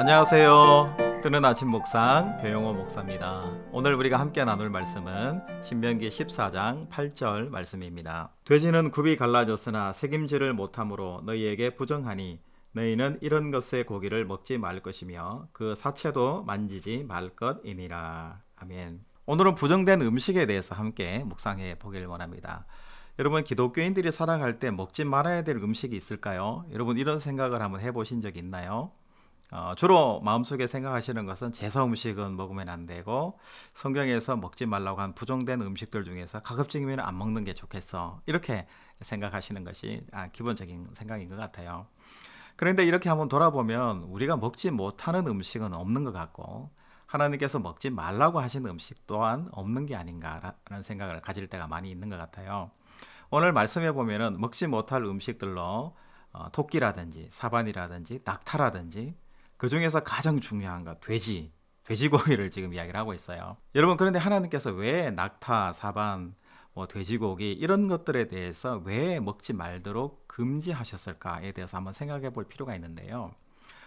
안녕하세요. 뜨는 아침 묵상 배용호 목사입니다. 오늘 우리가 함께 나눌 말씀은 신명기 14장 8절 말씀입니다. 돼지는 굽이 갈라졌으나 새김질을 못함으로 너희에게 부정하니 너희는 이런 것의 고기를 먹지 말 것이며 그 사체도 만지지 말 것이니라. 아멘. 오늘은 부정된 음식에 대해서 함께 묵상해 보길 원합니다. 여러분, 기독교인들이 살아갈 때 먹지 말아야 될 음식이 있을까요? 여러분, 이런 생각을 한번 해보신 적 있나요? 주로 마음속에 생각하시는 것은 제사 음식은 먹으면 안 되고 성경에서 먹지 말라고 한 부정된 음식들 중에서 가급적이면 안 먹는 게 좋겠어, 이렇게 생각하시는 것이 기본적인 생각인 것 같아요. 그런데 이렇게 한번 돌아보면 우리가 먹지 못하는 음식은 없는 것 같고 하나님께서 먹지 말라고 하신 음식 또한 없는 게 아닌가라는 생각을 가질 때가 많이 있는 것 같아요. 오늘 말씀해 보면은 먹지 못할 음식들로 토끼라든지 사반이라든지 낙타라든지 그 중에서 가장 중요한 것 돼지고기를 지금 이야기를 하고 있어요. 여러분, 그런데 하나님께서 왜 낙타, 사반, 돼지고기 이런 것들에 대해서 왜 먹지 말도록 금지하셨을까에 대해서 한번 생각해 볼 필요가 있는데요.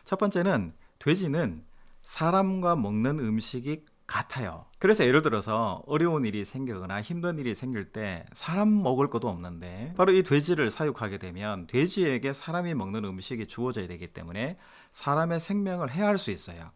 첫 번째는 돼지는 사람과 먹는 음식이 같아요. 그래서 예를 들어서 어려운 일이 생기거나 힘든 일이 생길 때 사람 먹을 것도 없는데 바로 이 돼지를 사육하게 되면 돼지에게 사람이 먹는 음식이 주어져야 되기 때문에 사람의 생명을 해할 수 있어요.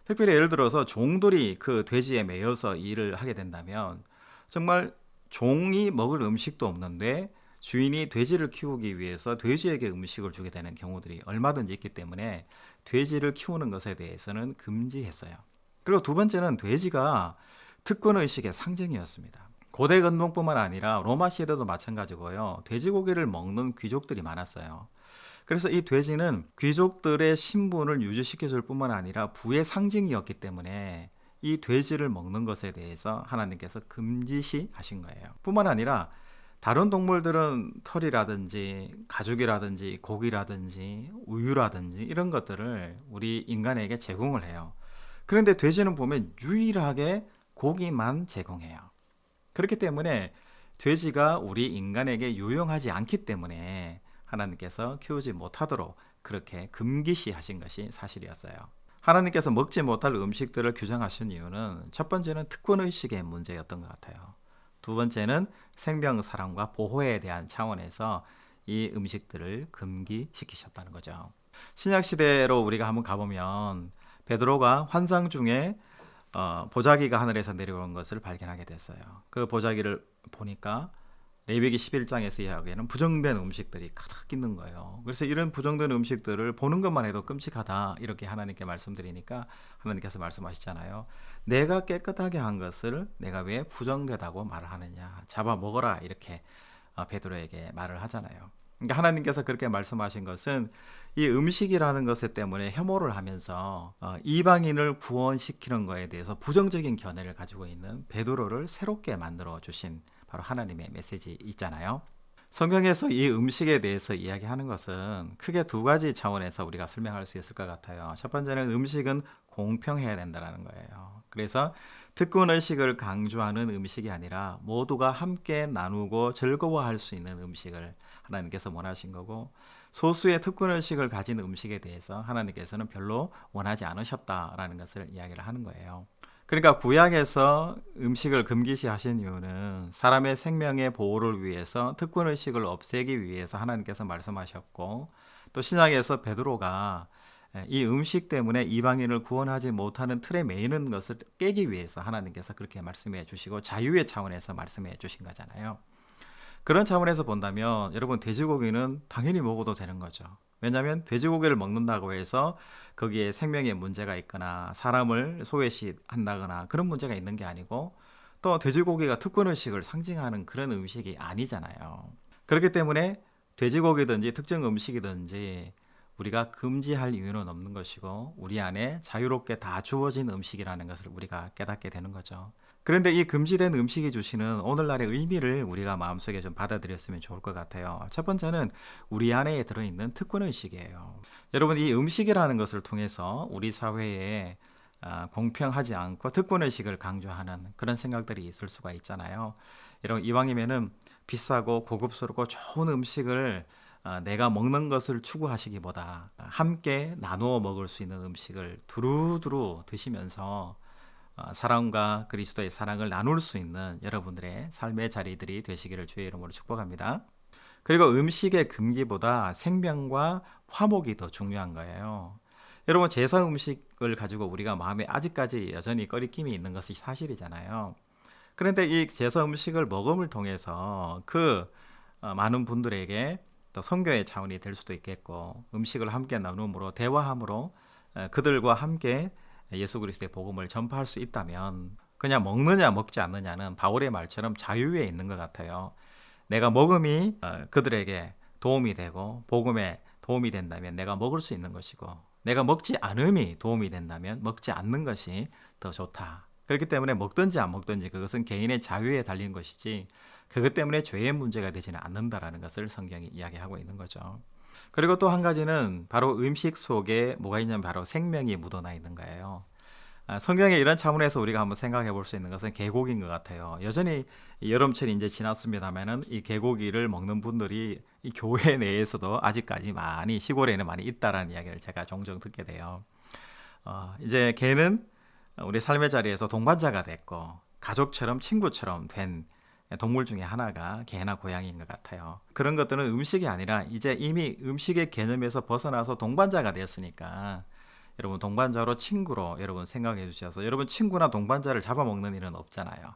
특별히 예를 들어서 종들이 그 돼지에 매여서 일을 하게 된다면 정말 종이 먹을 음식도 없는데 주인이 돼지를 키우기 위해서 돼지에게 음식을 주게 되는 경우들이 얼마든지 있기 때문에 돼지를 키우는 것에 대해서는 금지했어요. 그리고 두 번째는 돼지가 특권의식의 상징이었습니다. 고대 근동뿐만 아니라 로마 시대도 마찬가지고요. 돼지고기를 먹는 귀족들이 많았어요. 그래서 이 돼지는 귀족들의 신분을 유지시켜줄 뿐만 아니라 부의 상징이었기 때문에 이 돼지를 먹는 것에 대해서 하나님께서 금지시하신 거예요. 뿐만 아니라 다른 동물들은 털이라든지 가죽이라든지 고기라든지 우유라든지 이런 것들을 우리 인간에게 제공을 해요. 그런데 돼지는 보면 유일하게 고기만 제공해요. 그렇기 때문에 돼지가 우리 인간에게 유용하지 않기 때문에 하나님께서 키우지 못하도록 그렇게 금기시하신 것이 사실이었어요. 하나님께서 먹지 못할 음식들을 규정하신 이유는 첫 번째는 특권의식의 문제였던 것 같아요. 두 번째는 생명 사랑과 보호에 대한 차원에서 이 음식들을 금기시키셨다는 거죠. 신약시대로 우리가 한번 가보면 베드로가 환상 중에 보자기가 하늘에서 내려오는 것을 발견하게 됐어요. 그 보자기를 보니까 레위기 11장에서 이야기하는 부정된 음식들이 가득 있는 거예요. 그래서 이런 부정된 음식들을 보는 것만 해도 끔찍하다, 이렇게 하나님께 말씀드리니까 하나님께서 말씀하시잖아요. 내가 깨끗하게 한 것을 내가 왜 부정되다고 말을 하느냐, 잡아 먹어라, 이렇게 베드로에게 말을 하잖아요. 그러니까 하나님께서 그렇게 말씀하신 것은 이 음식이라는 것에 때문에 혐오를 하면서 이방인을 구원시키는 것에 대해서 부정적인 견해를 가지고 있는 베드로를 새롭게 만들어 주신 바로 하나님의 메시지 있잖아요. 성경에서 이 음식에 대해서 이야기하는 것은 크게 두 가지 차원에서 우리가 설명할 수 있을 것 같아요. 첫 번째는 음식은 공평해야 된다는 거예요. 그래서 특권의식을 강조하는 음식이 아니라 모두가 함께 나누고 즐거워할 수 있는 음식을 하나님께서 원하신 거고, 소수의 특권의식을 가진 음식에 대해서 하나님께서는 별로 원하지 않으셨다라는 것을 이야기를 하는 거예요. 그러니까 구약에서 음식을 금기시하신 이유는 사람의 생명의 보호를 위해서 특권의식을 없애기 위해서 하나님께서 말씀하셨고, 또 신약에서 베드로가 이 음식 때문에 이방인을 구원하지 못하는 틀에 매이는 것을 깨기 위해서 하나님께서 그렇게 말씀해 주시고 자유의 차원에서 말씀해 주신 거잖아요. 그런 차원에서 본다면 여러분, 돼지고기는 당연히 먹어도 되는 거죠. 왜냐하면 돼지고기를 먹는다고 해서 거기에 생명의 문제가 있거나 사람을 소외시한다거나 그런 문제가 있는 게 아니고, 또 돼지고기가 특권의식을 상징하는 그런 음식이 아니잖아요. 그렇기 때문에 돼지고기든지 특정 음식이든지 우리가 금지할 이유는 없는 것이고 우리 안에 자유롭게 다 주어진 음식이라는 것을 우리가 깨닫게 되는 거죠. 그런데 이 금지된 음식이 주시는 오늘날의 의미를 우리가 마음속에 좀 받아들였으면 좋을 것 같아요. 첫 번째는 우리 안에 들어있는 특권의식이에요. 여러분, 이 음식이라는 것을 통해서 우리 사회에 공평하지 않고 특권의식을 강조하는 그런 생각들이 있을 수가 있잖아요. 여러분, 이왕이면은 비싸고 고급스럽고 좋은 음식을 내가 먹는 것을 추구하시기보다 함께 나누어 먹을 수 있는 음식을 두루두루 드시면서 사랑과 그리스도의 사랑을 나눌 수 있는 여러분들의 삶의 자리들이 되시기를 주의 이름으로 축복합니다. 그리고 음식의 금기보다 생명과 화목이 더 중요한 거예요. 여러분, 제사 음식을 가지고 우리가 마음에 아직까지 여전히 꺼리낌이 있는 것이 사실이잖아요. 그런데 이 제사 음식을 먹음을 통해서 많은 분들에게 또 선교의 차원이 될 수도 있겠고, 음식을 함께 나눔으로 대화함으로 그들과 함께 예수 그리스도의 복음을 전파할 수 있다면, 그냥 먹느냐 먹지 않느냐는 바울의 말처럼 자유에 있는 것 같아요. 내가 먹음이 그들에게 도움이 되고 복음에 도움이 된다면 내가 먹을 수 있는 것이고, 내가 먹지 않음이 도움이 된다면 먹지 않는 것이 더 좋다. 그렇기 때문에 먹든지 안 먹든지 그것은 개인의 자유에 달린 것이지, 그것 때문에 죄의 문제가 되지는 않는다라는 것을 성경이 이야기하고 있는 거죠. 그리고 또 한 가지는 바로 음식 속에 뭐가 있냐면 바로 생명이 묻어나 있는 거예요. 성경의 이런 차원에서 우리가 한번 생각해 볼 수 있는 것은 개고기인 것 같아요. 여전히 여름철이 이제 지났습니다만은 이 개고기를 먹는 분들이 이 교회 내에서도 아직까지 많이, 시골에는 많이 있다라는 이야기를 제가 종종 듣게 돼요. 이제 개는 우리 삶의 자리에서 동반자가 됐고 가족처럼 친구처럼 된 동물 중에 하나가 개나 고양이인 것 같아요. 그런 것들은 음식이 아니라 이제 이미 음식의 개념에서 벗어나서 동반자가 되었으니까, 여러분 동반자로 친구로 여러분 생각해 주셔서 여러분 친구나 동반자를 잡아먹는 일은 없잖아요.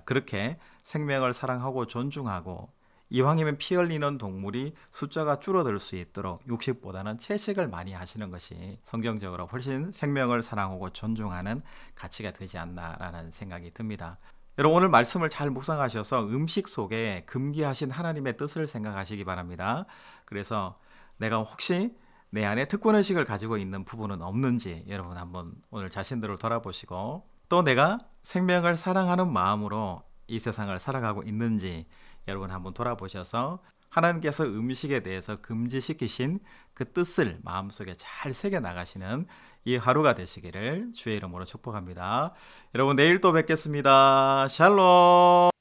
그렇게 생명을 사랑하고 존중하고, 이왕이면 피 흘리는 동물이 숫자가 줄어들 수 있도록 육식보다는 채식을 많이 하시는 것이 성경적으로 훨씬 생명을 사랑하고 존중하는 가치가 되지 않나라는 생각이 듭니다. 여러분, 오늘 말씀을 잘 묵상하셔서 음식 속에 금기하신 하나님의 뜻을 생각하시기 바랍니다. 그래서 내가 혹시 내 안에 특권의식을 가지고 있는 부분은 없는지 여러분 한번 오늘 자신들을 돌아보시고, 또 내가 생명을 사랑하는 마음으로 이 세상을 살아가고 있는지 여러분 한번 돌아보셔서 하나님께서 음식에 대해서 금지시키신 그 뜻을 마음속에 잘 새겨 나가시는 이 하루가 되시기를 주의 이름으로 축복합니다. 여러분, 내일 또 뵙겠습니다. 샬롬.